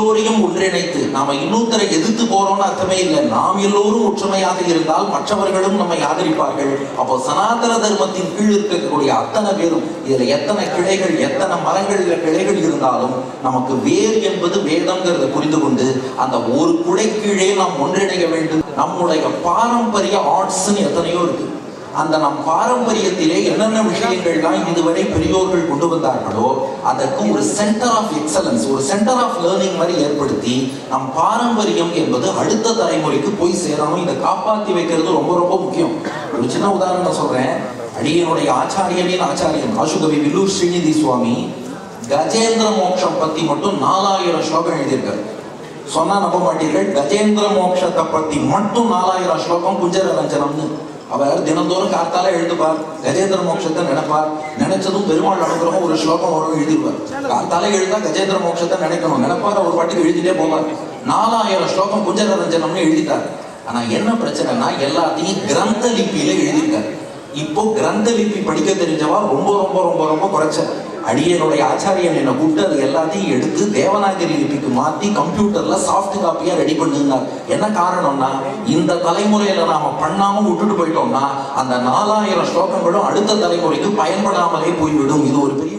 எல்லோரையும் ஒன்றிணைத்து, நாம இன்னொருத்தரை எதிர்த்து போறோம்னு அர்த்தமே இல்லை. நாம் எல்லோரும் ஒற்றுமையாக இருந்தால் மற்றவர்களும் நம்மை ஆதரிப்பார்கள். அப்போ சனாதன தர்மத்தின் கீழ் இருக்கக்கூடிய அத்தனை பேரும், இதுல எத்தனை கிளைகள், எத்தனை மரங்கள்ல கிளைகள் இருந்தாலும் நமக்கு வேர் என்பது வேதம்ங்கிறத புரிந்து கொண்டு அந்த ஒரு குடை கீழே நாம் ஒன்றிணைய வேண்டும். நம்முடைய பாரம்பரிய ஆர்ட்ஸ்ன்னு எத்தனையோ இருக்கு. அந்த நம் பாரம்பரியத்திலே என்னென்ன விஷயங்கள்லாம் இதுவரை பெரியோர்கள் கொண்டு வந்தார்களோ அதற்கு ஒரு சென்டர் ஆஃப் எக்ஸலன்ஸ், ஒரு சென்டர் ஆஃப் லேர்னிங் மாதிரி ஏற்படுத்தி நம் பாரம்பரியம் என்பது அடுத்த தலைமுறைக்கு போய் சேரணும். இதை காப்பாற்றி வைக்கிறது ரொம்ப ரொம்ப முக்கியம். ஒரு சின்ன உதாரணம் சொல்றேன். அடியனுடைய ஆச்சாரியனின் ஆச்சாரியன் ஆசுகவி வில்லூர் ஸ்ரீநிதி சுவாமி கஜேந்திர மோட்சம் பத்தி மட்டும் 4000 ஸ்லோகம் எழுதியிருக்காரு. சொன்னா நம்ப மாட்டீர்கள், கஜேந்திர மோட்சத்தை பத்தி மட்டும் 4000 ஸ்லோகம் குஞ்சர ரஞ்சனம்னு. அவர் தினந்தோறும் காத்தால எழுதுவார், கஜேந்திர மோட்சத்தை நினைப்பார். நினைச்சதும் பெருமாள் அனுகிரகம் ஒரு ஸ்லோகம் வரும் எழுதிடுவார். காத்தால எழுதா கஜேந்திர மோட்சத்தை நினைக்கணும், நினைப்பார். அவர் பாட்டுக்கு எழுதிட்டே போவார். 4000 ஸ்லோகம் குஞ்சர ரஞ்சனம்னு எழுதிட்டார். ஆனா என்ன பிரச்சனைனா எல்லாத்தையும் கிரந்த லிபியில எழுதியிருக்காரு. இப்போ கிரந்த லிபி படிக்க தெரிஞ்சவா ரொம்ப ரொம்ப ரொம்ப ரொம்ப குறைச்ச. அடியனுடைய ஆச்சாரியன் என்னை கூப்பிட்டு அது எல்லாத்தையும் எடுத்து தேவநாகரி லிபிக்கு மாற்றி கம்ப்யூட்டர்ல சாஃப்ட் காப்பியா ரெடி பண்ணுங்க. என்ன காரணம்னா, இந்த தலைமுறையில நாம பண்ணாம விட்டுட்டு போயிட்டோம்னா அந்த 4000 ஸ்லோகங்களும் அடுத்த தலைமுறைக்கு பயன்படாமலே போய்விடும். இது ஒரு பெரிய